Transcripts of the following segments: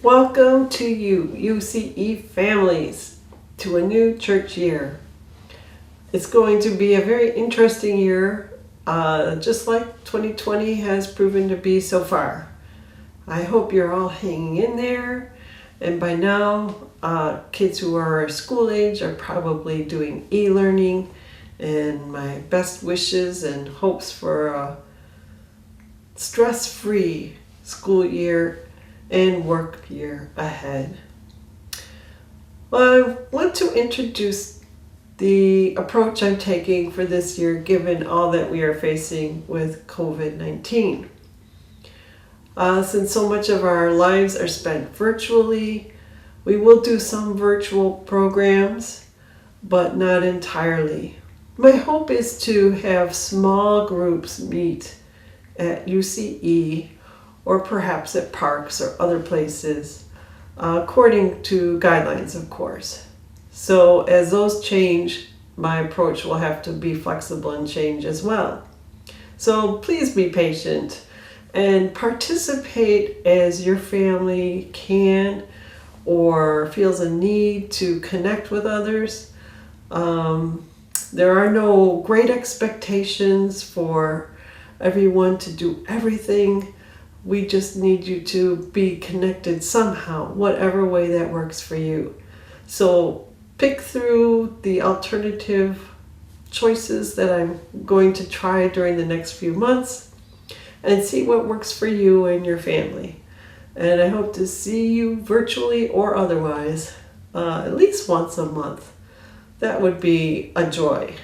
Welcome to you, UCE families, to a new church year. It's going to be a very interesting year, just like 2020 has proven to be so far. I hope you're all hanging in there, and by now, kids who are school age are probably doing e-learning, and my best wishes and hopes for a stress-free school year and work year ahead. Well, I want to introduce the approach I'm taking for this year given all that we are facing with COVID-19. Since so much of our lives are spent virtually, we will do some virtual programs, but not entirely. My hope is to have small groups meet at UCE or perhaps at parks or other places, according to guidelines, of course. So as those change, my approach will have to be flexible and change as well. So please be patient and participate as your family can or feels a need to connect with others. There are no great expectations for everyone to do everything. We just need you to be connected somehow, whatever way that works for you. So pick through the alternative choices that I'm going to try during the next few months and see what works for you and your family. And I hope to see you virtually or otherwise at least once a month. That would be a joy.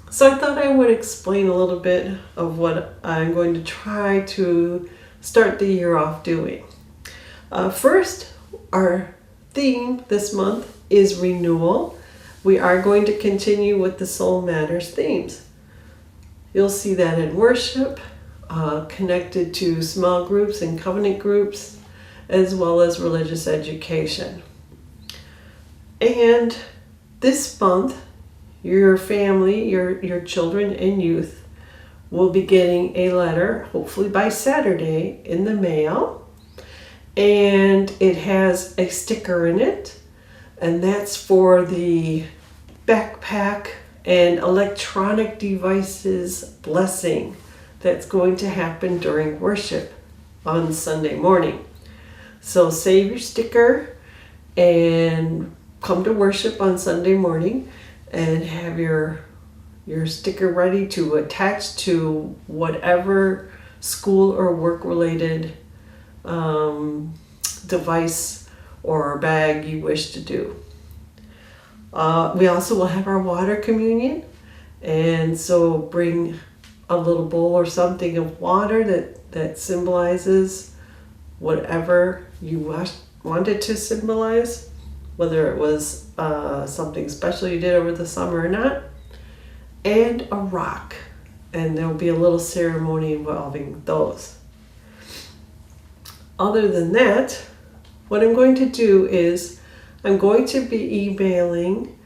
So I thought I would explain a little bit of what I'm going to try to start the year off doing. First, our theme this month is renewal. We are going to continue with the Soul Matters themes. You'll see that in worship, connected to small groups and covenant groups, as well as religious education. And this month, your family, your children and youth will be getting a letter, hopefully by Saturday, in the mail. And it has a sticker in it, and that's for the backpack and electronic devices blessing that's going to happen during worship on Sunday morning. So save your sticker and come to worship on Sunday morning and have your sticker ready to attach to whatever school or work related device or bag you wish to do. We also will have our water communion, and so bring a little bowl or something of water that symbolizes whatever you wanted to symbolize, whether it was something special you did over the summer or not, and a rock. And there will be a little ceremony involving those. Other than that, what I'm going to do is I'm going to be emailing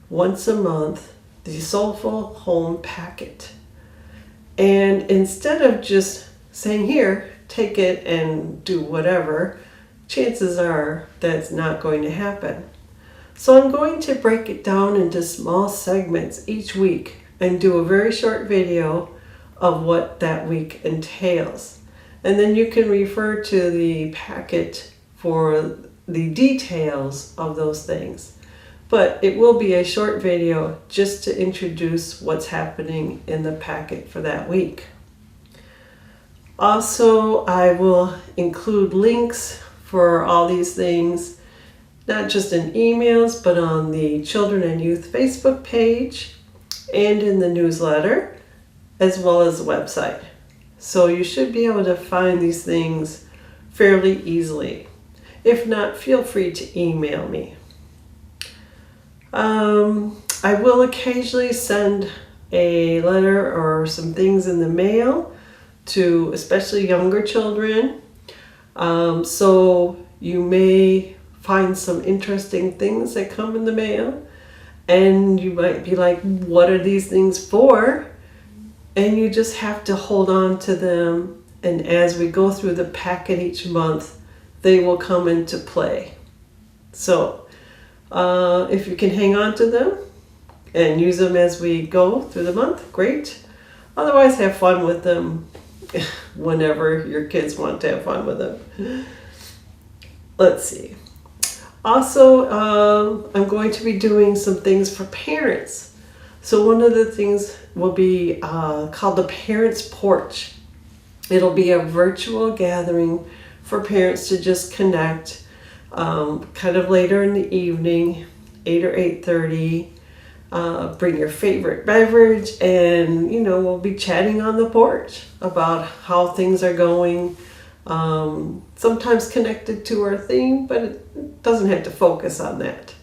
once a month the Soulful Home Packet. And instead of just saying, here, take it and do whatever, chances are that's not going to happen. So I'm going to break it down into small segments each week and do a very short video of what that week entails. And then you can refer to the packet for the details of those things. But it will be a short video just to introduce what's happening in the packet for that week. Also, I will include links for all these things, not just in emails, but on the Children and Youth Facebook page and in the newsletter, as well as the website. So you should be able to find these things fairly easily. If not, feel free to email me. I will occasionally send a letter or some things in the mail to especially younger children. So you may find some interesting things that come in the mail, and you might be like, what are these things for? And you just have to hold on to them, and as we go through the packet each month, they will come into play. So if you can hang on to them and use them as we go through the month, great. Otherwise, have fun with them whenever your kids want to have fun with them. Let's see. Also, I'm going to be doing some things for parents. So one of the things will be called the Parents Porch. It'll be a virtual gathering for parents to just connect kind of later in the evening, 8 or 8:30. Bring your favorite beverage, and we'll be chatting on the porch about how things are going. Sometimes connected to our theme, but it doesn't have to focus on that.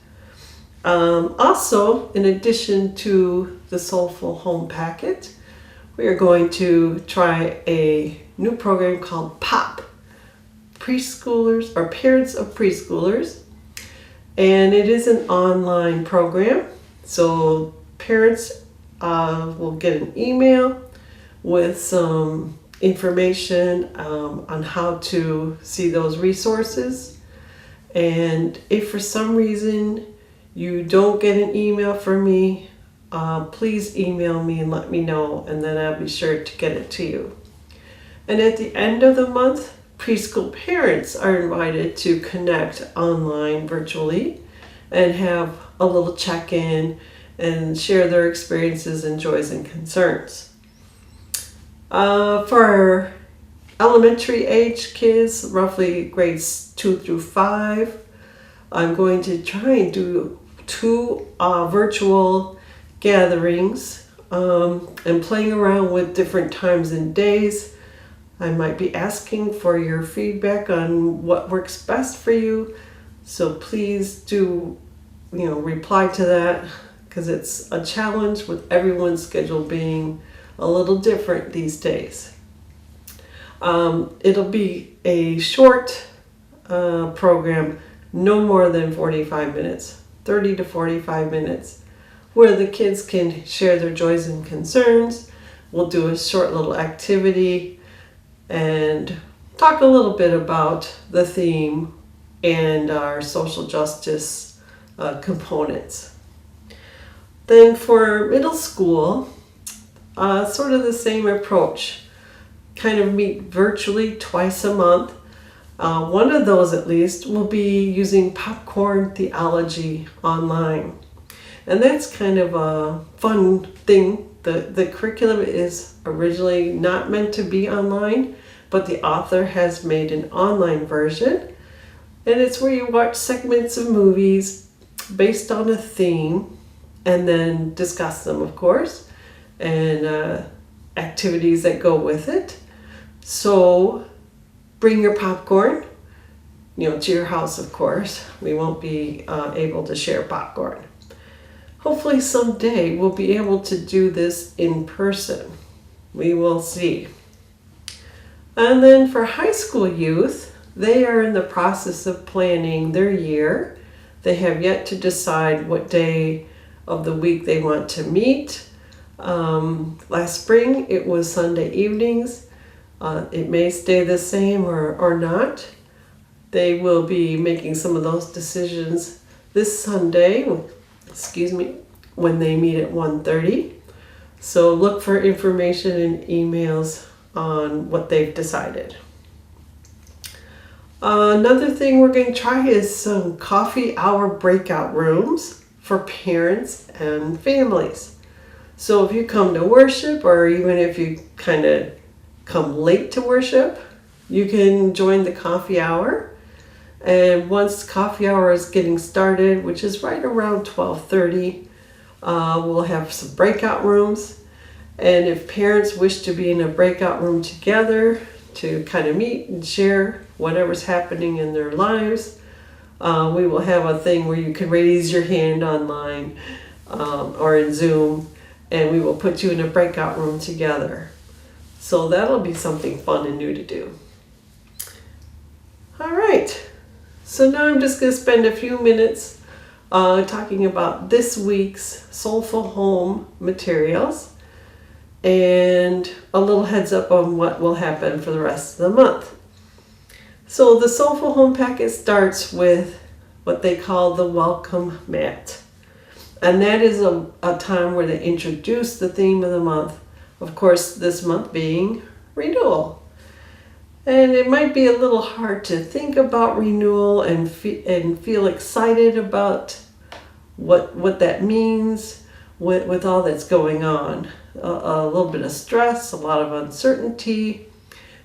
Also, in addition to the Soulful Home Packet, we are going to try a new program called POP, Preschoolers or Parents of Preschoolers, and it is an online program. So parents will get an email with some information on how to see those resources. And if for some reason you don't get an email from me, please email me and let me know, and then I'll be sure to get it to you. And at the end of the month, preschool parents are invited to connect online virtually and have a little check-in and share their experiences and joys and concerns. For our elementary age kids, roughly grades 2 through 5, I'm going to try and do 2 virtual gatherings and playing around with different times and days. I might be asking for your feedback on what works best for you, so please do reply to that, because it's a challenge with everyone's schedule being a little different these days. It'll be a short program, no more than 45 minutes, 30 to 45 minutes, where the kids can share their joys and concerns. We'll do a short little activity and talk a little bit about the theme and our social justice components. Then for middle school, sort of the same approach. Kind of meet virtually twice a month. One of those at least will be using popcorn theology online. And that's kind of a fun thing. The curriculum is originally not meant to be online, but the author has made an online version. And it's where you watch segments of movies based on a theme and then discuss them, of course, and activities that go with it. So bring your popcorn, to your house, of course. We won't be able to share popcorn. Hopefully someday we'll be able to do this in person. We will see. And then for high school youth, they are in the process of planning their year. They have yet to decide what day of the week they want to meet. Last spring it was Sunday evenings. It may stay the same or not. They will be making some of those decisions this Sunday, when they meet at 1:30. So look for information and emails on what they've decided. Another thing we're going to try is some coffee hour breakout rooms for parents and families. So if you come to worship, or even if you kind of come late to worship, you can join the coffee hour. And once coffee hour is getting started, which is right around 12:30, we'll have some breakout rooms. And if parents wish to be in a breakout room together to kind of meet and share whatever's happening in their lives, we will have a thing where you can raise your hand online or in Zoom, and we will put you in a breakout room together. So that'll be something fun and new to do. All right. So now I'm just going to spend a few minutes talking about this week's Soulful Home materials and a little heads up on what will happen for the rest of the month. So the Soulful Home Packet starts with what they call the welcome mat. And that is a time where they introduce the theme of the month. Of course, this month being renewal. And it might be a little hard to think about renewal and feel excited about what that means with all that's going on. A little bit of stress, a lot of uncertainty.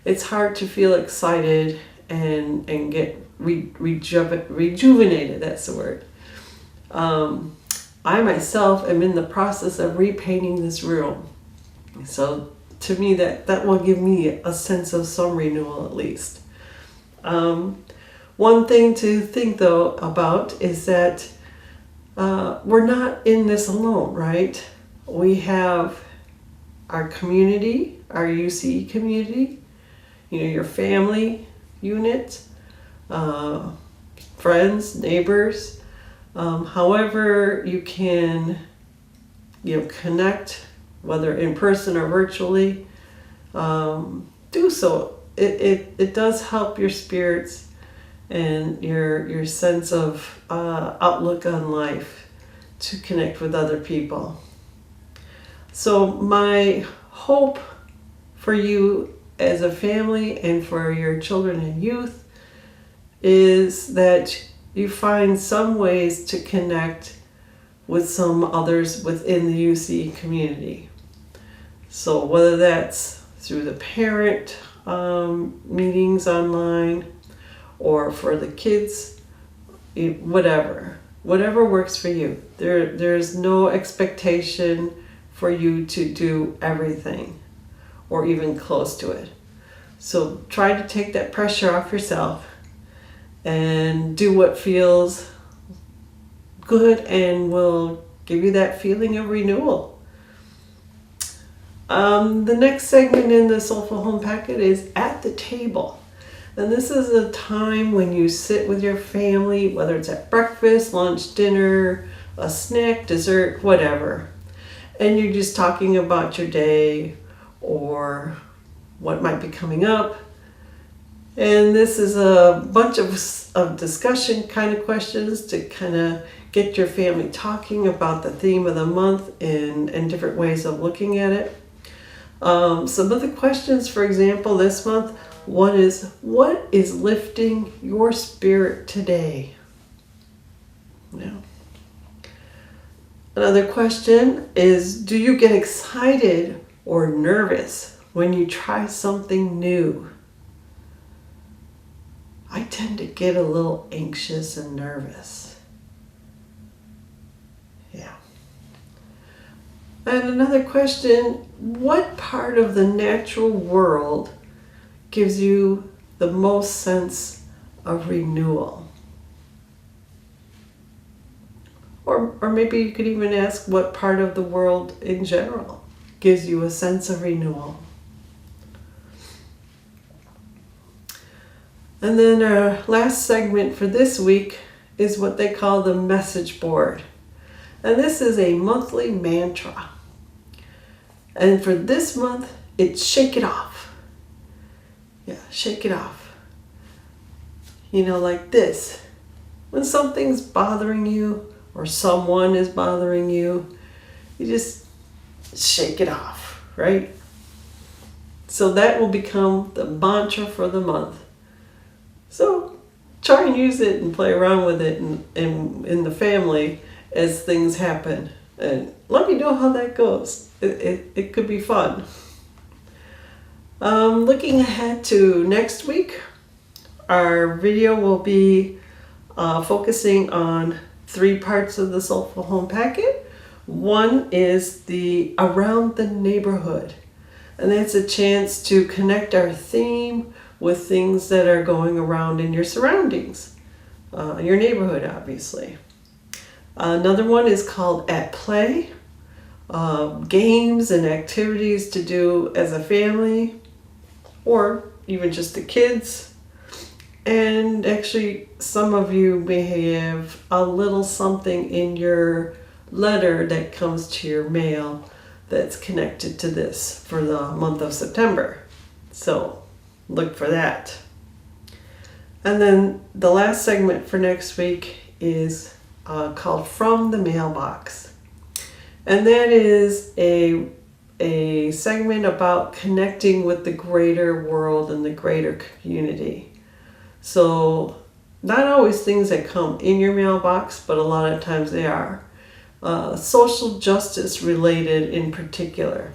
It's hard to feel excited and get rejuvenated, that's the word. I myself am in the process of repainting this room. So to me, that will give me a sense of some renewal at least. One thing to think though about is that we're not in this alone, right? We have our community, our UCE community, your family unit, friends, neighbors, however you can, connect, whether in person or virtually, do so. It does help your spirits and your sense of outlook on life to connect with other people. So my hope for you as a family and for your children and youth is that you find some ways to connect with some others within the UC community. So whether that's through the parent meetings online or for the kids, whatever works for you. There's no expectation for you to do everything or even close to it. So try to take that pressure off yourself and do what feels good and will give you that feeling of renewal. The next segment in the Soulful Home Packet is at the table. And this is a time when you sit with your family, whether it's at breakfast, lunch, dinner, a snack, dessert, whatever. And you're just talking about your day or what might be coming up. And this is a bunch of discussion kind of questions to kind of get your family talking about the theme of the month and different ways of looking at it. Some of the questions, for example, this month, one is, what is lifting your spirit today? Another question is, do you get excited or nervous when you try something new? I tend to get a little anxious and nervous. Yeah. And another question, what part of the natural world gives you the most sense of renewal? Or maybe you could even ask what part of the world in general gives you a sense of renewal. And then our last segment for this week is what they call the message board. And this is a monthly mantra. And for this month, it's shake it off. Yeah, shake it off. Like this. When something's bothering you or someone is bothering you, you just shake it off, right? So that will become the mantra for the month. So try and use it and play around with it in the family as things happen. And let me know how that goes. It could be fun. Looking ahead to next week, our video will be focusing on 3 parts of the Soulful Home Packet. One is the around the neighborhood. And that's a chance to connect our theme with things that are going around in your surroundings, your neighborhood, obviously. Another one is called At Play, games and activities to do as a family, or even just the kids. And actually, some of you may have a little something in your letter that comes to your mail that's connected to this for the month of September. So look for that. And then the last segment for next week is called From the Mailbox. And that is a segment about connecting with the greater world and the greater community. So not always things that come in your mailbox, but a lot of times they are. Social justice related in particular.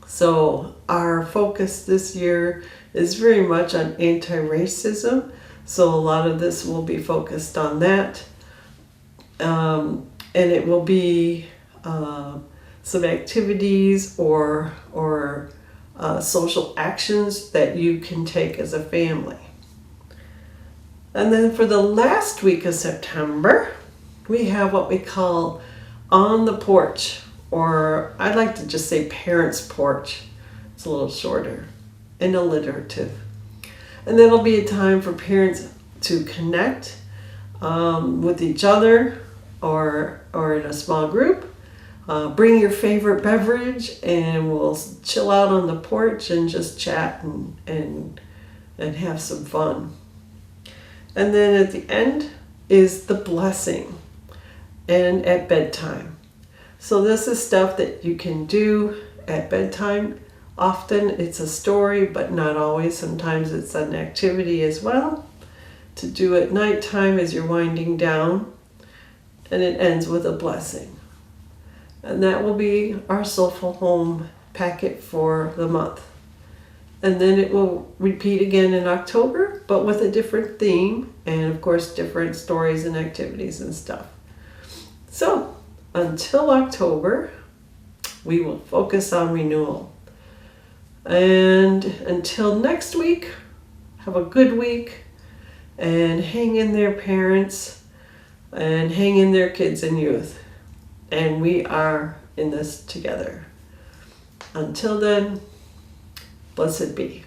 So our focus this year is very much on anti-racism. So a lot of this will be focused on that. And it will be some activities or social actions that you can take as a family. And then for the last week of September, we have what we call On the Porch, or I'd like to just say Parents Porch. It's a little shorter and alliterative. And that'll be a time for parents to connect with each other or in a small group. Bring your favorite beverage and we'll chill out on the porch and just chat and have some fun. And then at the end is the blessing and at bedtime. So this is stuff that you can do at bedtime. Often it's a story, but not always. Sometimes it's an activity as well to do at nighttime as you're winding down. And it ends with a blessing. And that will be our Soulful Home packet for the month. And then it will repeat again in October, but with a different theme and of course different stories and activities and stuff. So until October, we will focus on renewal. And until next week, have a good week and hang in there, parents, and hang in there, kids and youth. And we are in this together. Until then, blessed be.